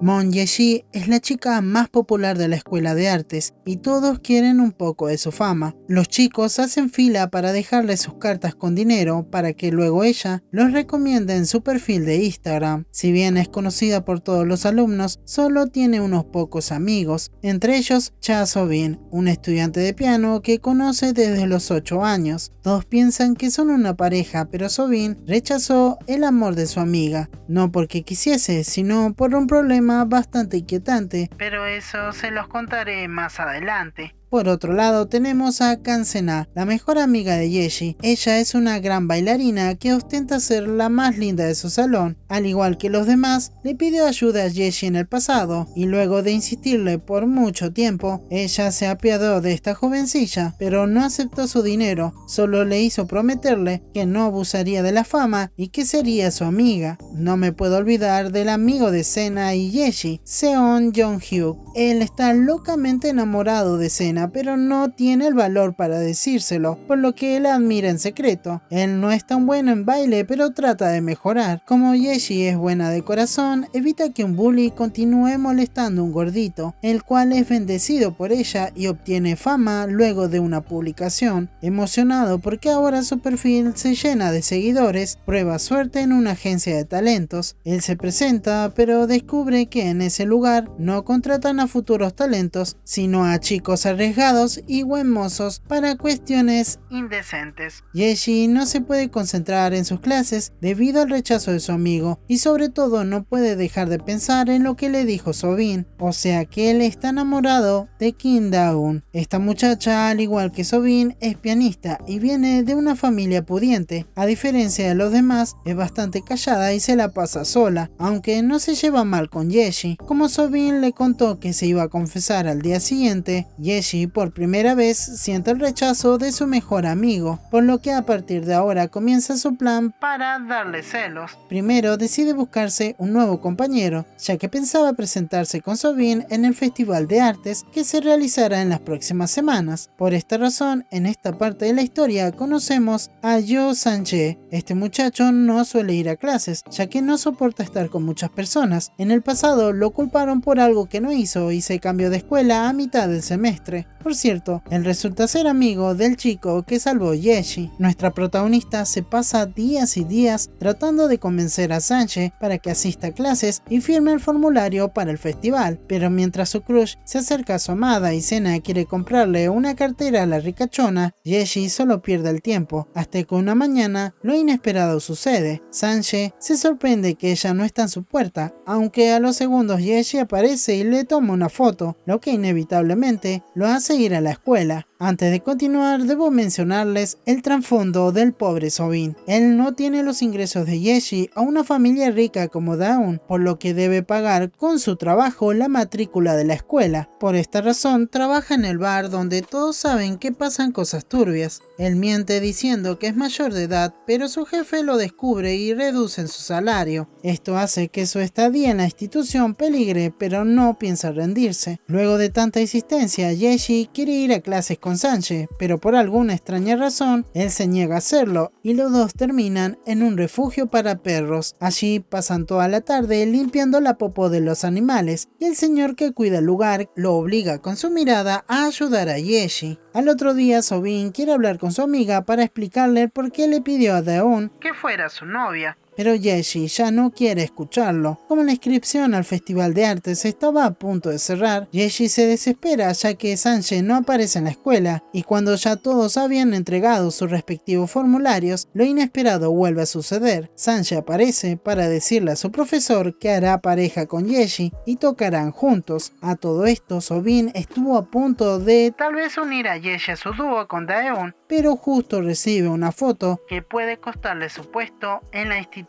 Moon Ye-ji es la chica más popular de la escuela de artes y todos quieren un poco de su fama. Los chicos hacen fila para dejarle sus cartas con dinero para que luego ella los recomiende en su perfil de Instagram. Si bien es conocida por todos los alumnos, solo tiene unos pocos amigos, entre ellos Cha So-bin, un estudiante de piano que conoce desde los 8 años. Todos piensan que son una pareja, pero So-bin rechazó el amor de su amiga, no porque quisiese, sino por un problema bastante inquietante, pero eso se los contaré más adelante. Por otro lado tenemos a Kan-sena, la mejor amiga de Yeji. Ella es una gran bailarina que ostenta ser la más linda de su salón. Al igual que los demás, le pidió ayuda a Yeji en el pasado, y luego de insistirle por mucho tiempo, ella se apiadó de esta jovencilla, pero no aceptó su dinero, solo le hizo prometerle que no abusaría de la fama y que sería su amiga. No me puedo olvidar del amigo de Sena y Yeji, Seon Jong-hyuk. Él está locamente enamorado de Sena, pero no tiene el valor para decírselo, por lo que él admira en secreto. Él no es tan bueno en baile, pero trata de mejorar. Como Yeji es buena de corazón, evita que un bully continúe molestando a un gordito, el cual es bendecido por ella y obtiene fama luego de una publicación. Emocionado porque ahora su perfil se llena de seguidores, prueba suerte en una agencia de talentos. Él se presenta, pero descubre que en ese lugar no contratan a futuros talentos, sino a chicos arriesgados y buen mozos para cuestiones indecentes. Yeji no se puede concentrar en sus clases debido al rechazo de su amigo y sobre todo no puede dejar de pensar en lo que le dijo So-bin, o sea que él está enamorado de Kim Da-eun. Esta muchacha, al igual que So-bin, es pianista y viene de una familia pudiente. A diferencia de los demás, es bastante callada y se la pasa sola, aunque no se lleva mal con Yeji. Como So-bin le contó que se iba a confesar al día siguiente, Yeji por primera vez siente el rechazo de su mejor amigo, por lo que a partir de ahora comienza su plan para darle celos. Primero decide buscarse un nuevo compañero, ya que pensaba presentarse con So-bin en el festival de artes que se realizará en las próximas semanas. Por esta razón, en esta parte de la historia conocemos a Yo Sang-jae. Este muchacho no suele ir a clases, ya que no soporta estar con muchas personas. En el pasado lo culparon por algo que no hizo y se cambió de escuela a mitad del semestre. Por cierto, él resulta ser amigo del chico que salvó Yeji. Nuestra protagonista se pasa días y días tratando de convencer a Sang-jae para que asista a clases y firme el formulario para el festival, pero mientras su crush se acerca a su amada y Sena quiere comprarle una cartera a la ricachona, Yeji solo pierde el tiempo, hasta que una mañana lo inesperado sucede. Sang-jae se sorprende que ella no está en su puerta, aunque a los segundos Yeji aparece y le toma una foto, lo que inevitablemente lo hace ir a la escuela. Antes de continuar, debo mencionarles el trasfondo del pobre So-bin. Él no tiene los ingresos de Yeji a una familia rica como Da-eun, por lo que debe pagar con su trabajo la matrícula de la escuela. Por esta razón, trabaja en el bar donde todos saben que pasan cosas turbias. Él miente diciendo que es mayor de edad, pero su jefe lo descubre y reduce su salario. Esto hace que su estadía en la institución peligre, pero no piensa rendirse. Luego de tanta insistencia, Yeji quiere ir a clases con Sang-jae, pero por alguna extraña razón, él se niega a hacerlo y los dos terminan en un refugio para perros. Allí pasan toda la tarde limpiando la popó de los animales y el señor que cuida el lugar lo obliga con su mirada a ayudar a Yeji. Al otro día, So-bin quiere hablar con su amiga para explicarle por qué le pidió a Da-eun que fuera su novia. Pero Yeji ya no quiere escucharlo. Como la inscripción al festival de artes estaba a punto de cerrar, Yeji se desespera ya que Sang-jae no aparece en la escuela, y cuando ya todos habían entregado sus respectivos formularios, lo inesperado vuelve a suceder. Sang-jae aparece para decirle a su profesor que hará pareja con Yeji y tocarán juntos. A todo esto, So-bin estuvo a punto de tal vez unir a Yeji a su dúo con Da-eun, pero justo recibe una foto que puede costarle su puesto en la institución.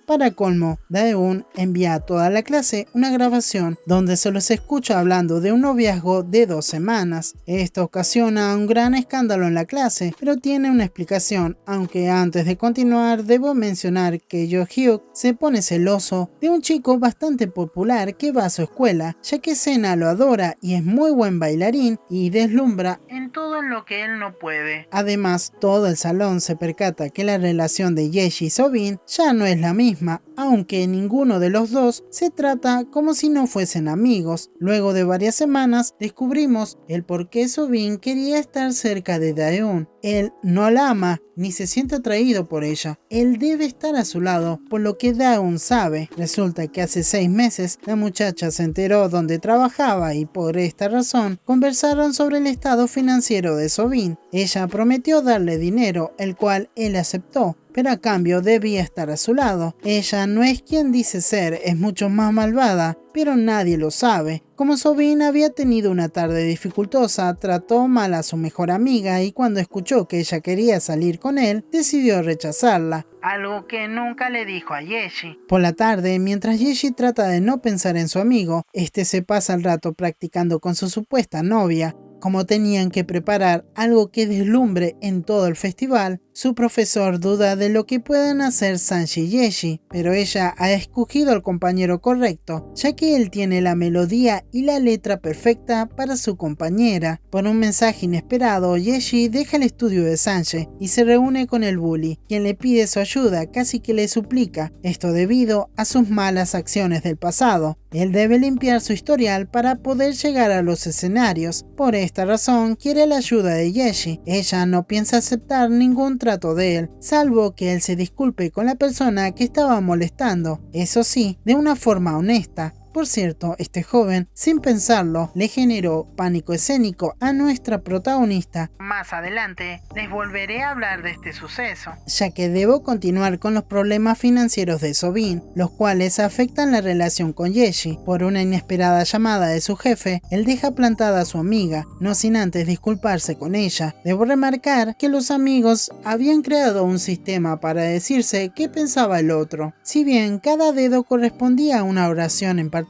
Para colmo, Da-eun envía a toda la clase una grabación donde se los escucha hablando de un noviazgo de 2 semanas. Esto ocasiona un gran escándalo en la clase, pero tiene una explicación, aunque antes de continuar debo mencionar que Jo-hyuk se pone celoso de un chico bastante popular que va a su escuela, ya que Sena lo adora y es muy buen bailarín y deslumbra en todo en lo que él no puede. Además, todo el salón se percata que la relación de Yeji y Soobin ya no es la misma, aunque ninguno de los dos se trata como si no fuesen amigos. Luego de varias semanas, descubrimos el por qué Soobin quería estar cerca de Daeun. Él no la ama ni se siente atraído por ella. Él debe estar a su lado, por lo que Daeun sabe. Resulta que hace 6 meses la muchacha se enteró dónde trabajaba y por esta razón conversaron sobre el estado financiero de Soobin. Ella prometió darle dinero, el cual él aceptó, pero a cambio debía estar a su lado. Ella no es quien dice ser, es mucho más malvada, pero nadie lo sabe. Como Soobin había tenido una tarde dificultosa, trató mal a su mejor amiga y cuando escuchó que ella quería salir con él, decidió rechazarla. Algo que nunca le dijo a Yeji. Por la tarde, mientras Yeji trata de no pensar en su amigo, este se pasa el rato practicando con su supuesta novia. Como tenían que preparar algo que deslumbre en todo el festival, su profesor duda de lo que pueden hacer Sanji y Yeji, pero ella ha escogido al compañero correcto, ya que él tiene la melodía y la letra perfecta para su compañera. Por un mensaje inesperado, Yeji deja el estudio de Sanji y se reúne con el bully, quien le pide su ayuda, casi que le suplica, esto debido a sus malas acciones del pasado. Él debe limpiar su historial para poder llegar a los escenarios. Por esta razón, quiere la ayuda de Yeji. Ella no piensa aceptar ningún trato de él, salvo que él se disculpe con la persona que estaba molestando. Eso sí, de una forma honesta. Por cierto, este joven, sin pensarlo, le generó pánico escénico a nuestra protagonista. Más adelante, les volveré a hablar de este suceso, ya que debo continuar con los problemas financieros de Soobin, los cuales afectan la relación con Yeji. Por una inesperada llamada de su jefe, él deja plantada a su amiga, no sin antes disculparse con ella. Debo remarcar que los amigos habían creado un sistema para decirse qué pensaba el otro. Si bien cada dedo correspondía a una oración en particular,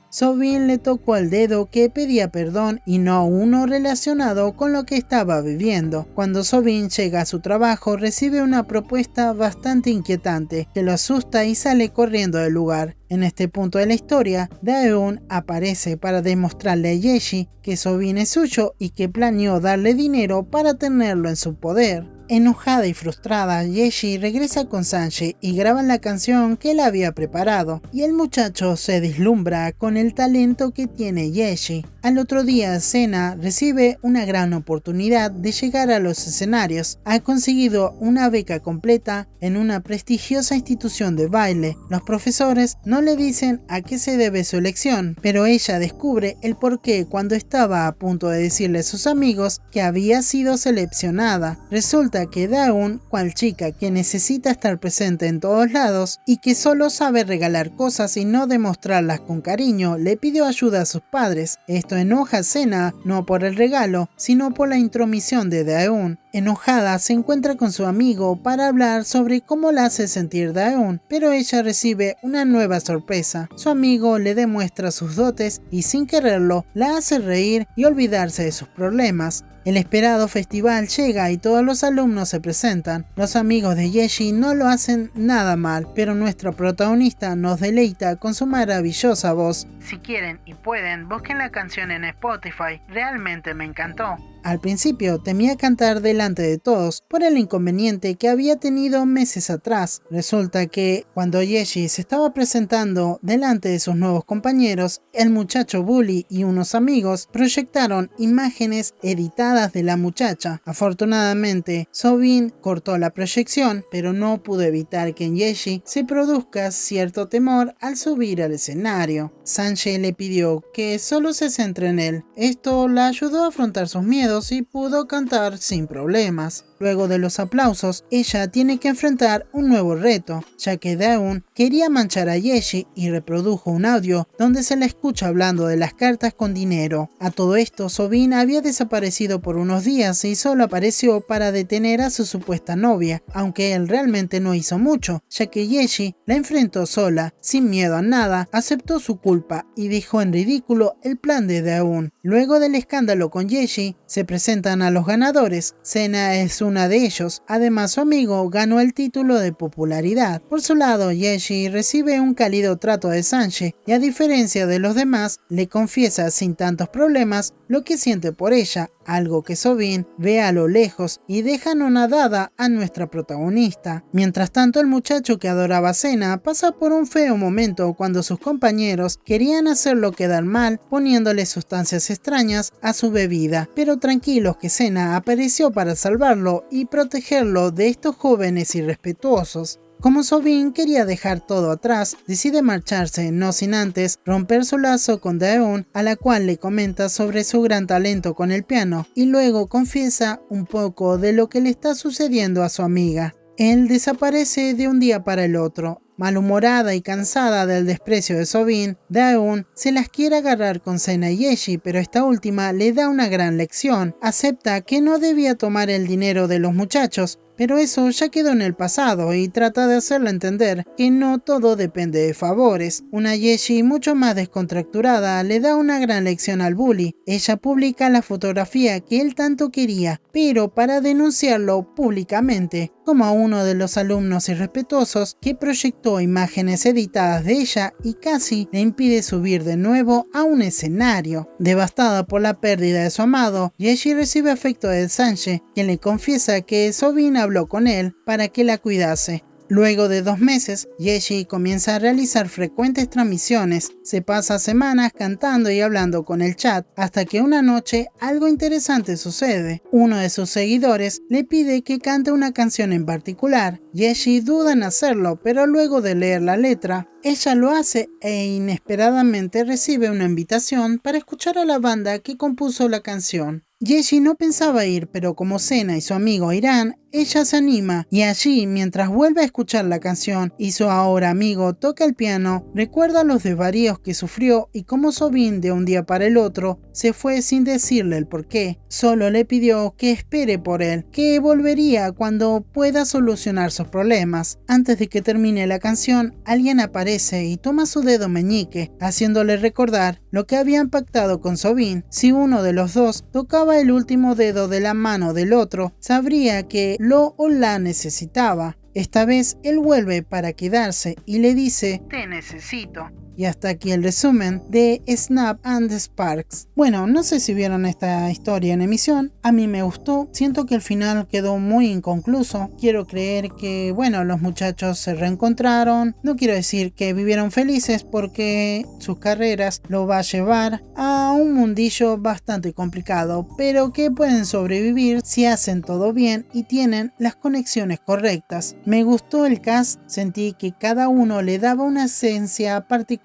Soobin le tocó el dedo que pedía perdón y no uno relacionado con lo que estaba viviendo. Cuando Soobin llega a su trabajo, recibe una propuesta bastante inquietante que lo asusta y sale corriendo del lugar. En este punto de la historia, Daeun aparece para demostrarle a Yeji que Soobin es suyo y que planeó darle dinero para tenerlo en su poder. Enojada y frustrada, Yeji regresa con Sanji y graban la canción que él había preparado, y el muchacho se deslumbra con el talento que tiene Yeji. Al otro día, Sena recibe una gran oportunidad de llegar a los escenarios. Ha conseguido una beca completa en una prestigiosa institución de baile. Los profesores no le dicen a qué se debe su elección, pero ella descubre el porqué cuando estaba a punto de decirle a sus amigos que había sido seleccionada. Resulta que Daeun, cual chica que necesita estar presente en todos lados y que solo sabe regalar cosas y no demostrarlas con cariño, le pidió ayuda a sus padres. Esto enoja a Sena, no por el regalo, sino por la intromisión de Daeun. Enojada, se encuentra con su amigo para hablar sobre cómo la hace sentir Daeun, pero ella recibe una nueva sorpresa. Su amigo le demuestra sus dotes y sin quererlo, la hace reír y olvidarse de sus problemas. El esperado festival llega y todos los alumnos se presentan. Los amigos de Yeji no lo hacen nada mal, pero nuestra protagonista nos deleita con su maravillosa voz. Si quieren y pueden, busquen la canción en Spotify, realmente me encantó. Al principio temía cantar delante de todos por el inconveniente que había tenido meses atrás. Resulta que cuando Yeji se estaba presentando delante de sus nuevos compañeros, el muchacho bully y unos amigos proyectaron imágenes editadas de la muchacha. Afortunadamente, Soobin cortó la proyección, pero no pudo evitar que en Yeji se produzca cierto temor al subir al escenario. Sanji le pidió que solo se centre en él. Esto la ayudó a afrontar sus miedos y pudo cantar sin problemas. Luego de los aplausos, ella tiene que enfrentar un nuevo reto, ya que Daeun quería manchar a Yeji y reprodujo un audio donde se la escucha hablando de las cartas con dinero. A todo esto, Soobin había desaparecido por unos días y solo apareció para detener a su supuesta novia, aunque él realmente no hizo mucho, ya que Yeji la enfrentó sola, sin miedo a nada, aceptó su culpa y dejó en ridículo el plan de Daeun. Luego del escándalo con Yeji, se presentan a los ganadores. Sena es una de ellos. Además, su amigo ganó el título de popularidad. Por su lado, Yeji recibe un cálido trato de Sanji y a diferencia de los demás, le confiesa sin tantos problemas lo que siente por ella, algo que Soobin ve a lo lejos y deja anonadada a nuestra protagonista. Mientras tanto, el muchacho que adoraba a Senna pasa por un feo momento cuando sus compañeros querían hacerlo quedar mal poniéndole sustancias extrañas a su bebida, pero tranquilos que Senna apareció para salvarlo y protegerlo de estos jóvenes irrespetuosos. Como Soobin quería dejar todo atrás, decide marcharse, no sin antes romper su lazo con Daeun, a la cual le comenta sobre su gran talento con el piano, y luego confiesa un poco de lo que le está sucediendo a su amiga. Él desaparece de un día para el otro. Malhumorada y cansada del desprecio de Soobin, Daeun se las quiere agarrar con Senna y Yeji, pero esta última le da una gran lección. Acepta que no debía tomar el dinero de los muchachos, pero eso ya quedó en el pasado y trata de hacerle entender que no todo depende de favores. Una Yeji mucho más descontracturada le da una gran lección al bully. Ella publica la fotografía que él tanto quería, pero para denunciarlo públicamente, como a uno de los alumnos irrespetuosos que proyectó imágenes editadas de ella y casi le impide subir de nuevo a un escenario. Devastada por la pérdida de su amado, Yeji recibe afecto de Sanji, quien le confiesa que Soobin habló con él para que la cuidase. Luego de 2 meses, Yeji comienza a realizar frecuentes transmisiones. Se pasa semanas cantando y hablando con el chat, hasta que una noche algo interesante sucede. Uno de sus seguidores le pide que cante una canción en particular. Yeji duda en hacerlo, pero luego de leer la letra, ella lo hace e inesperadamente recibe una invitación para escuchar a la banda que compuso la canción. Yeji no pensaba ir, pero como Senna y su amigo irán, ella se anima y allí, mientras vuelve a escuchar la canción y su ahora amigo toca el piano, recuerda los desvaríos que sufrió y cómo Soobin de un día para el otro se fue sin decirle el porqué. Solo le pidió que espere por él, que volvería cuando pueda solucionar sus problemas. Antes de que termine la canción, alguien aparece y toma su dedo meñique, haciéndole recordar lo que habían pactado con Soobin. Si uno de los dos tocaba el último dedo de la mano del otro, sabría que lo o la necesitaba. Esta vez él vuelve para quedarse y le dice: "Te necesito". Y hasta aquí el resumen de Snap and the Sparks. Bueno, no sé si vieron esta historia en emisión. A mí me gustó. Siento que el final quedó muy inconcluso. Quiero creer que, bueno, los muchachos se reencontraron. No quiero decir que vivieron felices porque sus carreras lo va a llevar a un mundillo bastante complicado, pero que pueden sobrevivir si hacen todo bien y tienen las conexiones correctas. Me gustó el cast. Sentí que cada uno le daba una esencia particular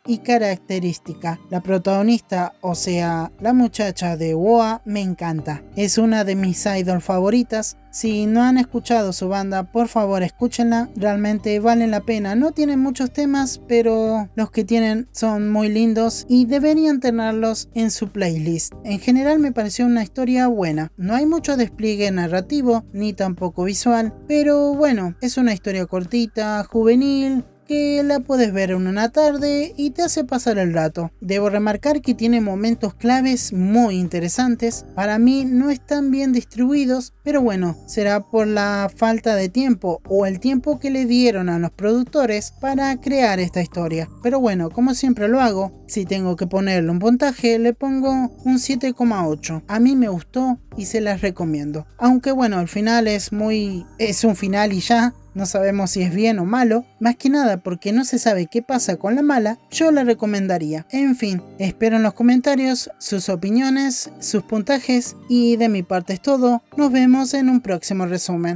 y característica. La protagonista, o sea, la muchacha de WOA, me encanta. Es una de mis idol favoritas. Si no han escuchado su banda, por favor escúchenla, realmente valen la pena. No tienen muchos temas, pero los que tienen son muy lindos y deberían tenerlos en su playlist. En general me pareció una historia buena. No hay mucho despliegue narrativo, ni tampoco visual, pero bueno, es una historia cortita, juvenil, que la puedes ver en una tarde y te hace pasar el rato. Debo remarcar que tiene momentos claves muy interesantes. Para mí no están bien distribuidos, pero bueno, será por la falta de tiempo o el tiempo que le dieron a los productores para crear esta historia. Pero bueno, como siempre lo hago, si tengo que ponerle un puntaje, le pongo un 7,8. A mí me gustó y se las recomiendo. Aunque bueno, el final es un final y ya. No sabemos si es bien o malo, más que nada porque no se sabe qué pasa con la mala, yo la recomendaría. En fin, espero en los comentarios sus opiniones, sus puntajes y de mi parte es todo. Nos vemos en un próximo resumen.